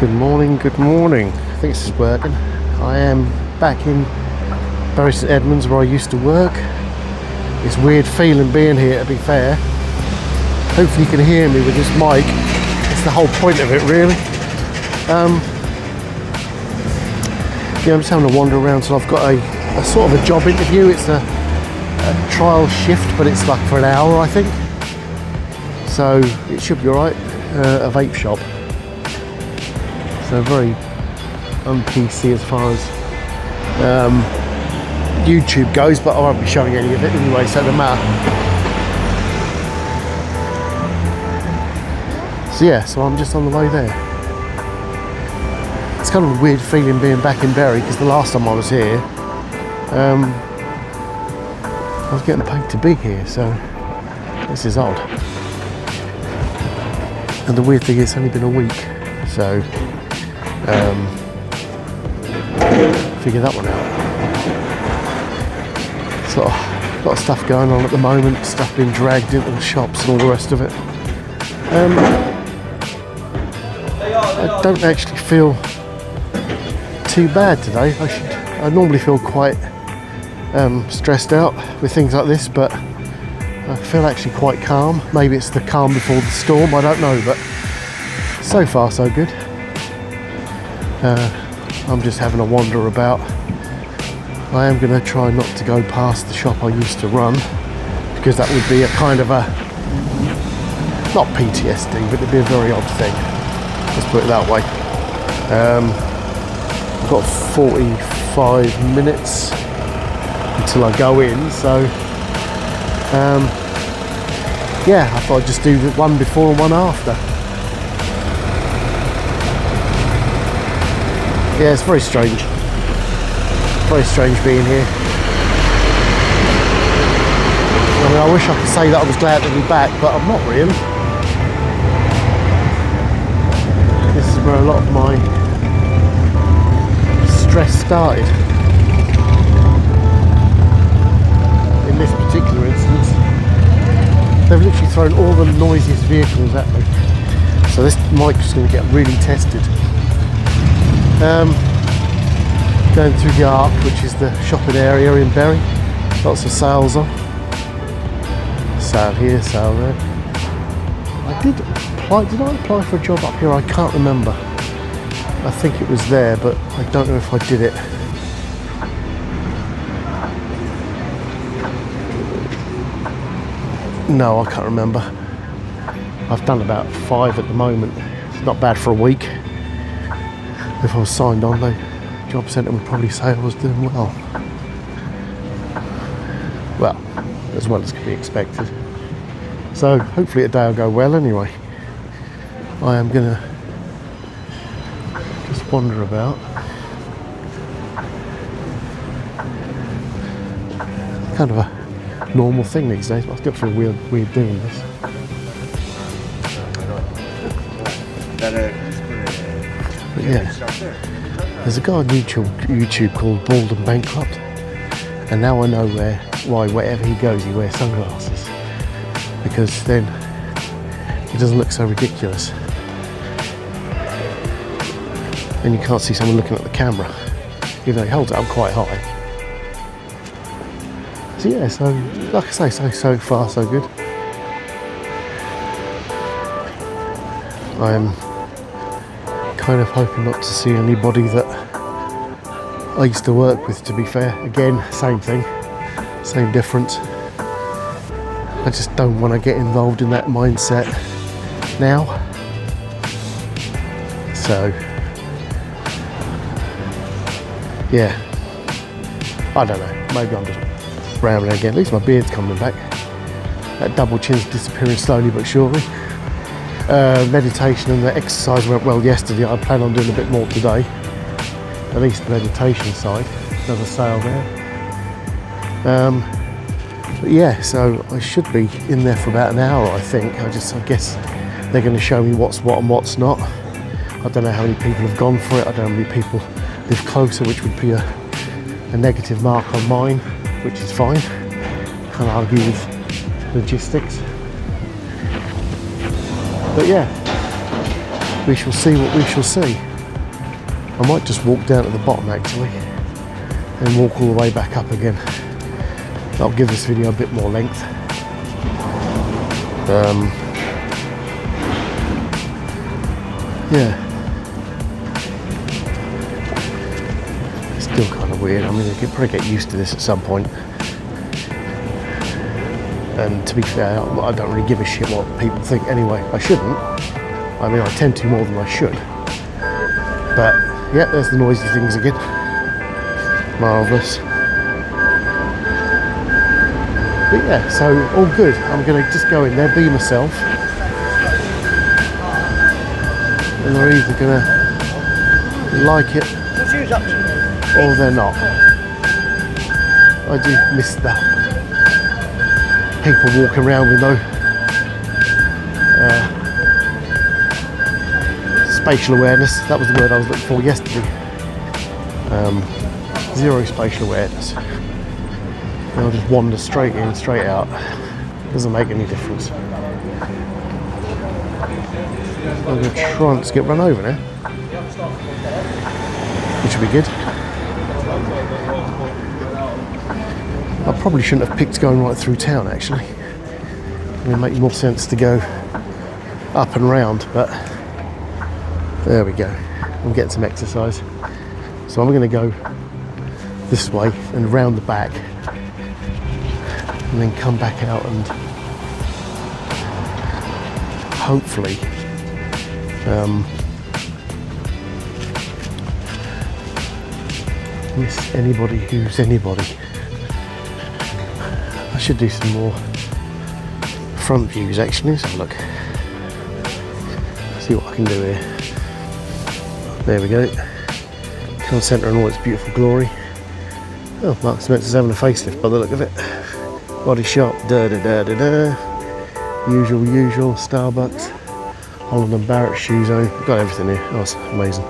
Good morning, good morning. I think this is working. I am back in Bury St Edmunds where I used to work. It's weird feeling being here, to be fair. Hopefully you can hear me with this mic. It's the whole point of it, really. Yeah, I'm just having a wander around. So I've got a sort of a job interview. It's a trial shift, but it's like for an hour, I think. So it should be alright. A vape shop. So very un-PC as far as YouTube goes, but I won't be showing any of it anyway, so it doesn't matter. So yeah, so I'm just on the way there. It's kind of a weird feeling being back in Bury, because the last time I was here, I was getting paid to be here, so this is odd. And the weird thing is, it's only been a week, so figure that one out. Sort of a lot of stuff going on at the moment, stuff being dragged into the shops and all the rest of it. I don't actually feel too bad today. I normally feel quite stressed out with things like this, but I feel actually quite calm. Maybe it's the calm before the storm, I don't know, but so far so good. I'm just having a wander about. I am going to try not to go past the shop I used to run, because that would be a kind of a, not PTSD, but it'd be a very odd thing. Let's put it that way. I've got 45 minutes until I go in, so yeah, I thought I'd just do one before and one after. Yeah, it's very strange. Very strange being here. I mean, I wish I could say that I was glad to be back, but I'm not really. This is where a lot of my stress started. In this particular instance, they've literally thrown all the noisiest vehicles at me. So this mic's going to get really tested. Going through the Arc, which is the shopping area in Bury. Lots of sales on. Sale here, sale there. Did I apply for a job up here? I can't remember. I think it was there, but I don't know if I did it. No, I can't remember. I've done about 5 at the moment. It's not bad for a week. If I was signed on, the job centre would probably say I was doing well. Well, as well as could be expected. So hopefully today will go well anyway. I am gonna just wander about. Kind of a normal thing these days, but I still feel weird doing this. But yeah, there's a guy on YouTube called Bald and Bankrupt, and now I know why wherever he goes he wears sunglasses, because then he doesn't look so ridiculous and you can't see someone looking at the camera, even though he holds it up quite high. So yeah, so like I say, so far so good. I'm kind of hoping not to see anybody that I used to work with, to be fair. Again, same thing, same difference. I just don't want to get involved in that mindset now. So yeah, I don't know, maybe I'm just rambling again. At least my beard's coming back. That double chin's disappearing slowly but surely. Meditation and the exercise went well yesterday. I plan on doing a bit more today. At least the meditation side. Another sale there. But yeah, so I should be in there for about an hour, I think. I guess they're going to show me what's what and what's not. I don't know how many people have gone for it. I don't know how many people live closer, which would be a negative mark on mine, which is fine. Can't argue with logistics. But yeah, we shall see what we shall see. I might just walk down to the bottom actually and walk all the way back up again. That'll give this video a bit more length. Yeah. It's still kind of weird. I mean, I could probably get used to this at some point. And to be fair, I don't really give a shit what people think anyway. I shouldn't. I mean, I tend to more than I should. But, yeah, there's the noisy things again. Marvellous. But yeah, so all good. I'm going to just go in there, be myself. And they're either going to like it or they're not. I do miss that. People walking around with no spatial awareness. That was the word I was looking for yesterday. Zero spatial awareness. They'll just wander straight in, straight out. Doesn't make any difference. I'm going to try and get run over now, which will be good. I probably shouldn't have picked going right through town actually. It would make more sense to go up and round, but there we go. I'm getting some exercise. So I'm going to go this way and round the back and then come back out and hopefully miss anybody who's anybody. I should do some more front views actually. Let's have a look. See what I can do here. There we go. Town centre in all its beautiful glory. Oh, Marks & Spencer's having a facelift by the look of it. Body shop, usual, Starbucks, Holland & Barrett shoe zone. We've got everything here. Oh, it's amazing.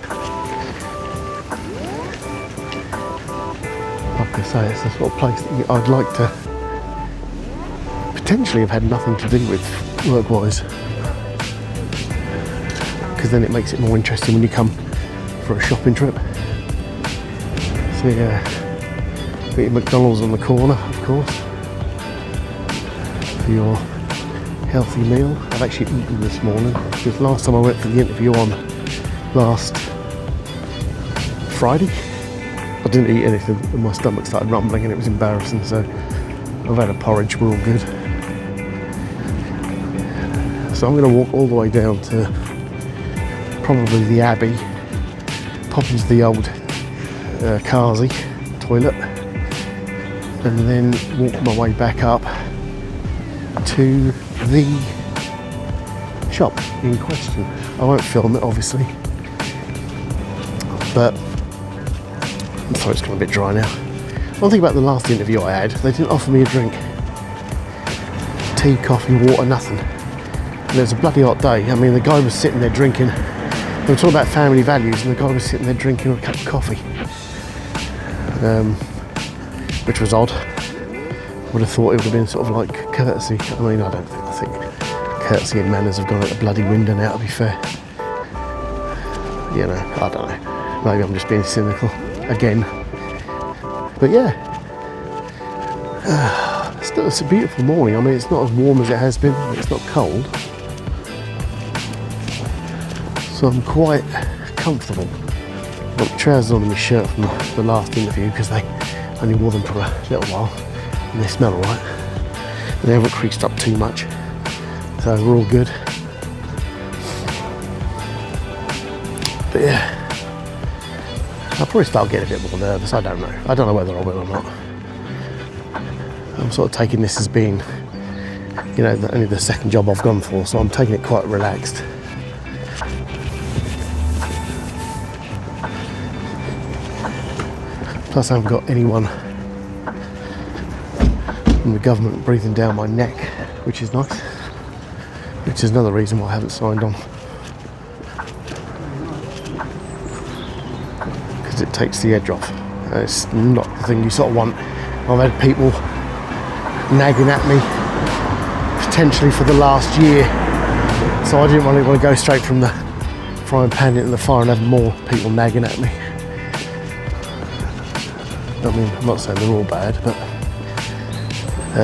Like I say, it's the sort of place that I'd like to potentially have had nothing to do with work-wise, because then it makes it more interesting when you come for a shopping trip. So yeah, got your McDonald's on the corner, of course, for your healthy meal. I've actually eaten this morning, because last time I went for the interview on last Friday, I didn't eat anything and my stomach started rumbling and it was embarrassing, so I've had a porridge, we're all good. So I'm going to walk all the way down to probably the Abbey, pop into the old Carsey toilet, and then walk my way back up to the shop in question. I won't film it obviously, but my throat's gone a bit dry now. One thing about the last interview I had, they didn't offer me a drink. Tea, coffee, water, nothing. And it was a bloody hot day. I mean, the guy was sitting there drinking. They were talking about family values, and the guy was sitting there drinking a cup of coffee, which was odd. Would have thought it would have been sort of like courtesy. I mean, I think courtesy and manners have gone out the bloody window now, to be fair. You know, I don't know. Maybe I'm just being cynical again. But yeah, still, it's a beautiful morning. I mean, it's not as warm as it has been, but it's not cold. So I'm quite comfortable. I've got trousers on in my shirt from the last interview because they only wore them for a little while and they smell alright. And they haven't creased up too much. So we're all good. But yeah, I'll probably start getting a bit more nervous. I don't know. I don't know whether I will or not. I'm sort of taking this as being, you know, only the second job I've gone for, so I'm taking it quite relaxed. Plus I haven't got anyone from the government breathing down my neck, which is nice. Which is another reason why I haven't signed on. Because it takes the edge off. It's not the thing you sort of want. I've had people nagging at me potentially for the last year, so I didn't really want to go straight from the frying pan it in the fire and have more people nagging at me. I mean, I'm not saying they're all bad, but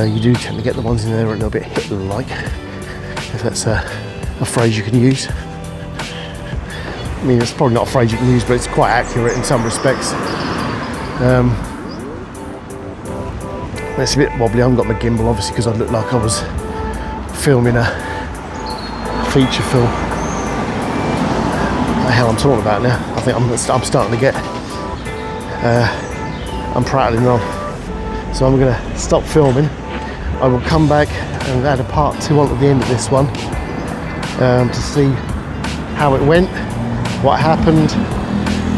you do tend to get the ones in there a little bit Hitler-like, if that's a phrase you can use. I mean, it's probably not a phrase you can use, but it's quite accurate in some respects. It's a bit wobbly. I haven't got my gimbal, obviously, because I looked like I was filming a feature film. What the hell I'm talking about now? I think I'm starting to get... I'm prattling on. So I'm going to stop filming. I will come back and add a part 2 on at the end of this one to see how it went, what happened,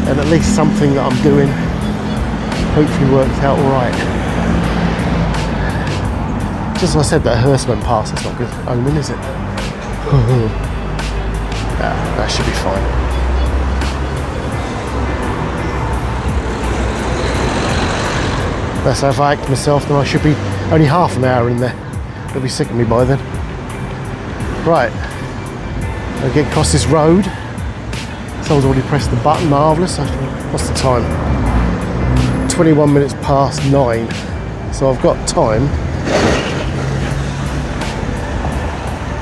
and at least something that I'm doing hopefully worked out alright. Just as I said, that hearse went past. That's not good omen, is it? Yeah, that should be fine. That's how if I act myself, then I should be only half an hour in there. They'll be sick of me by then. Right, I'll get across this road. Someone's already pressed the button, marvellous. What's the time? 21 minutes past 9. So I've got time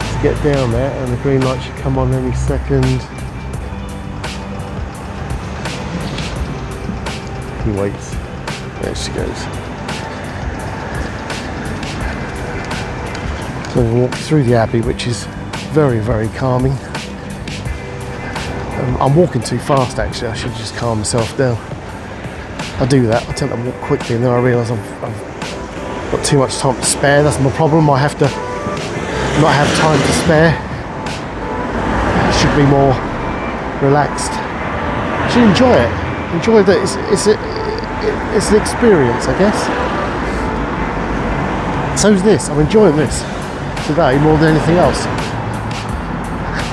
to get down there, and the green light should come on any second. He waits. There she goes. So I'm going to walk through the Abbey, which is very, very calming. I'm walking too fast actually, I should just calm myself down. I do that, I tend to walk quickly and then I realise I've got too much time to spare. That's my problem, I have to not have time to spare. I should be more relaxed. I should enjoy it. Enjoy that it's an experience, I guess. So's this, I'm enjoying this today more than anything else.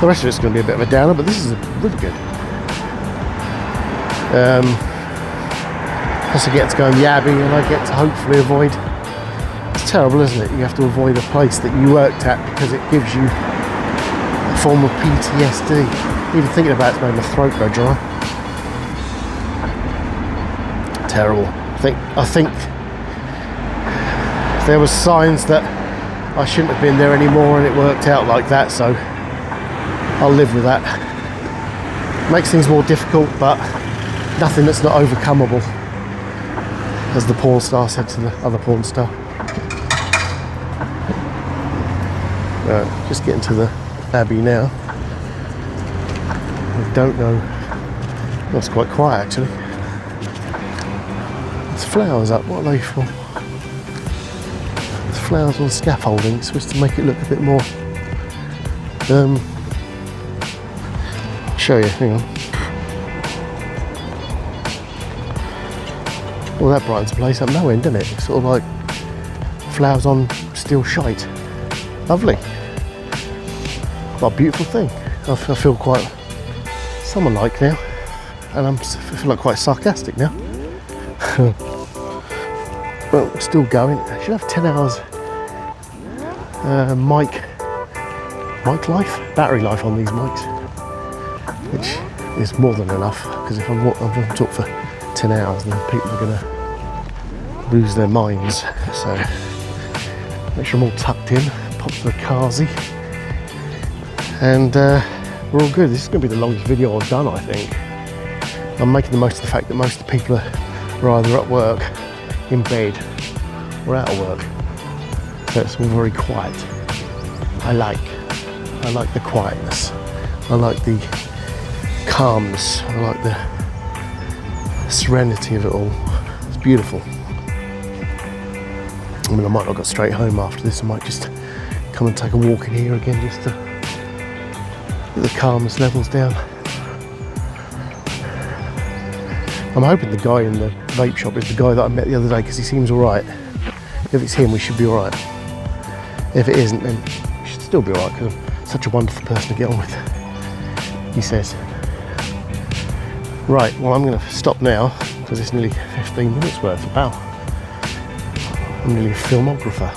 The rest of it's going to be a bit of a downer, but this is really good. Plus I get to go in the Abbey and I get to hopefully avoid... It's terrible, isn't it? You have to avoid a place that you worked at because it gives you a form of PTSD. Even thinking about it's made my throat go dry. Terrible. I think there was signs that I shouldn't have been there anymore and it worked out like that, so I'll live with that. Makes things more difficult, but nothing that's not overcomeable, as the porn star said to the other porn star. Just getting to the Abbey now. I don't know. Well, it's quite quiet actually. There's flowers up. What are they for? There's flowers on scaffolding. It's supposed to make it look a bit more. I'll show you. Hang on. Well, that brightens the place up no end, doesn't it? It's sort of like flowers on steel shite. Lovely. What a beautiful thing. I feel quite summer-like now, and I feel like quite sarcastic now. Well, we're still going. I should have 10 hours mic life, battery life on these mics, which is more than enough, because if I'm going to talk for 10 hours, then people are going to lose their minds. So make sure I'm all tucked in, pop to the carsy, and we're all good. This is going to be the longest video I've done, I think. I'm making the most of the fact that most of the people are either at work, in bed, or out of work. So it's all very quiet. I like the quietness. I like the calmness. I like the serenity of it all. It's beautiful. I mean, I might not go straight home after this. I might just come and take a walk in here again, just to get the calmness levels down. I'm hoping the guy in the vape shop is the guy that I met the other day, because he seems alright. If it's him, we should be alright. If it isn't, then we should still be alright, because I'm such a wonderful person to get on with, he says. Right, well, I'm going to stop now, because it's nearly 15 minutes worth of bow. I'm nearly a filmographer.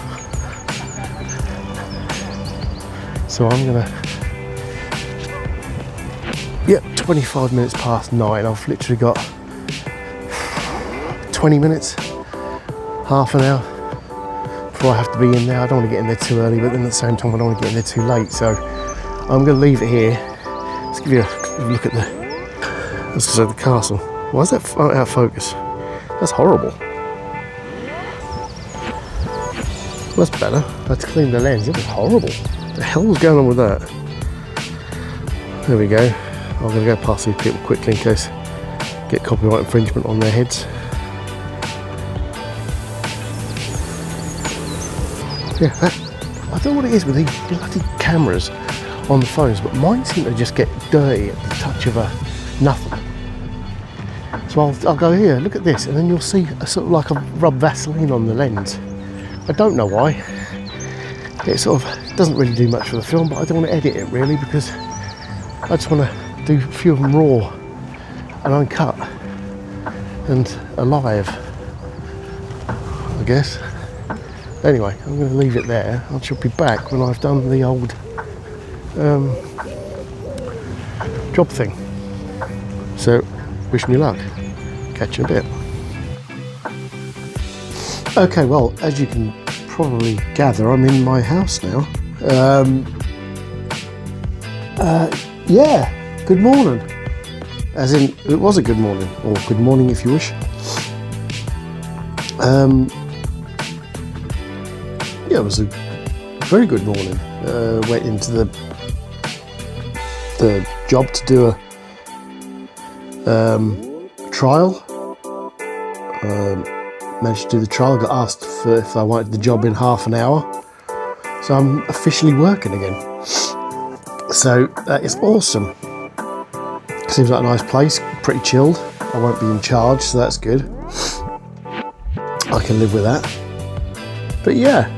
So I'm going to... Yep. 25 minutes past 9. I've literally got 20 minutes, half an hour before I have to be in there. I don't want to get in there too early, but then at the same time I don't want to get in there too late. So I'm going to leave it here. Let's give you a look at the castle. Why is that out of focus? That's horrible. That's better. I had to clean the lens. It was horrible. What the hell was going on with that? There we go. I'm going to go past these people quickly in case I get copyright infringement on their heads. Yeah, I don't know what it is with these bloody cameras on the phones, but mine seem to just get dirty at the touch of nothing. So I'll go here, look at this, and then you'll see a sort of like a rub Vaseline on the lens. I don't know why. It sort of doesn't really do much for the film, but I don't want to edit it really because I just want to do a few of them raw and uncut and alive, I guess. Anyway, I'm going to leave it there. I shall be back when I've done the old job thing. So, wish me luck. Catch you in a bit. Okay, well, as you can probably gather, I'm in my house now. Yeah, good morning. As in, it was a good morning, or good morning if you wish. Yeah, it was a very good morning. Went into the job to do a trial. Managed to do the trial. Got asked if I wanted the job in half an hour, so I'm officially working again. So that is awesome. Seems like a nice place, pretty chilled. I won't be in charge, so that's good. I can live with that. But yeah.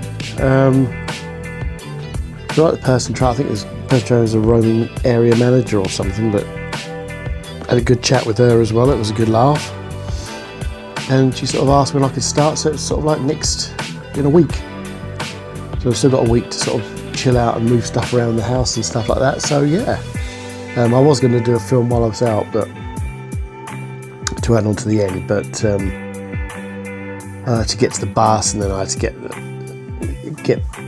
Like the person trial, I think this person trial was a roaming area manager or something, but had a good chat with her as well. It was a good laugh, and she sort of asked when I could start, so it's sort of like in a week. So I've still got a week to sort of chill out and move stuff around the house and stuff like that. So yeah, I was going to do a film while I was out, but to add on to the end, but to get to the bus, and then I had to get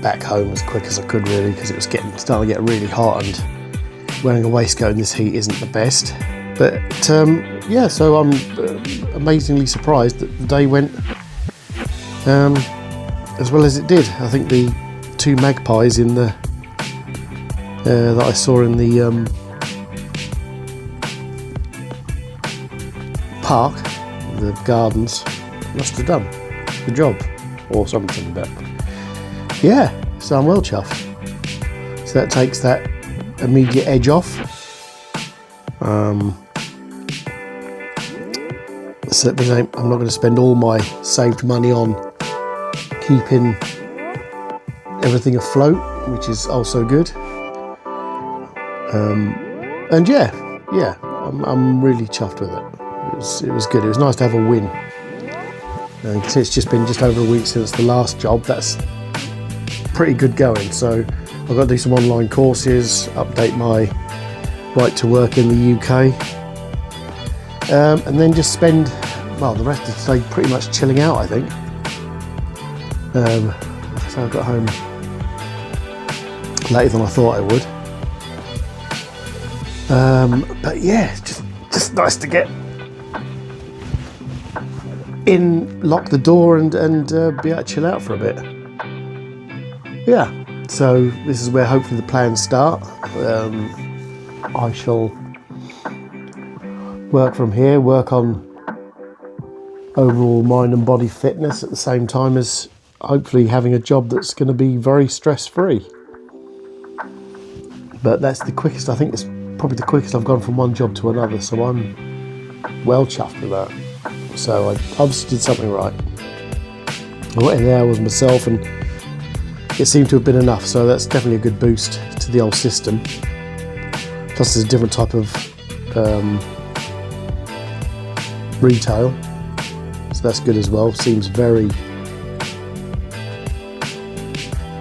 back home as quick as I could really, because it was starting to get really hot, and wearing a waistcoat in this heat isn't the best. But yeah, so I'm amazingly surprised that the day went as well as it did. I think the two magpies in the that I saw in the park, the gardens, must have done the job or something. But yeah, so I'm well chuffed. So that takes that immediate edge off. So that means I'm not going to spend all my saved money on keeping everything afloat, which is also good. And yeah, I'm really chuffed with it. It was good. It was nice to have a win. And it's just been just over a week since the last job. That's pretty good going. So I've got to do some online courses, update my right to work in the UK, and then just spend the rest of the day pretty much chilling out, I think. So I got home later than I thought I would. But yeah, just nice to get in, lock the door, and be able to chill out for a bit. Yeah, so this is where hopefully the plans start. I shall work from here, work on overall mind and body fitness at the same time as hopefully having a job that's going to be very stress-free. But that's the quickest, I think it's probably the quickest I've gone from one job to another, so I'm well chuffed with that. So I obviously did something right. I went in there, I was myself, and it seemed to have been enough, so that's definitely a good boost to the old system. Plus there's a different type of retail, so that's good as well. Seems very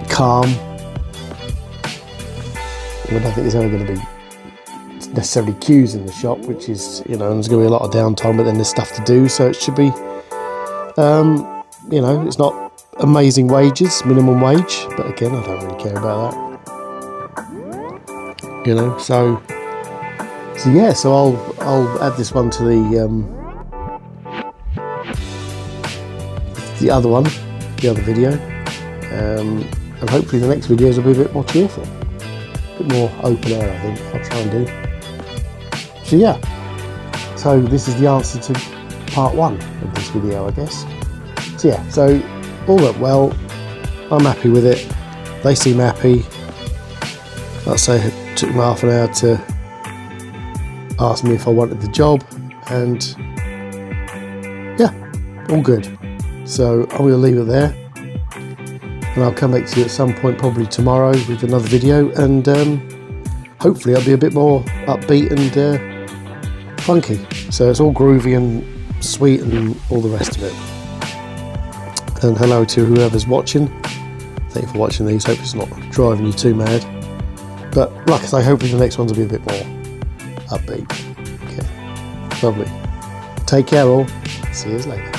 calm. I don't think there's ever going to be, necessarily queues in the shop, which is, you know, there's going to be a lot of downtime, but then there's stuff to do, so it should be, you know, it's not amazing wages, minimum wage, but again, I don't really care about that, you know. So yeah, so I'll add this one to the other one, the other video, and hopefully the next videos will be a bit more cheerful, a bit more open air. I think I'll try and do. So yeah, so this is the answer to part 1 of this video, I guess. So yeah, so all went well. I'm happy with it. They seem happy. Like I say, it took them half an hour to ask me if I wanted the job, and yeah, all good. So I'm going to leave it there, and I'll come back to you at some point, probably tomorrow, with another video, and hopefully I'll be a bit more upbeat and funky. So it's all groovy and sweet and all the rest of it. And hello to whoever's watching. Thank you for watching these. Hope it's not driving you too mad. But like I say, hopefully the next ones will be a bit more upbeat. Okay, lovely. Take care all. See you later.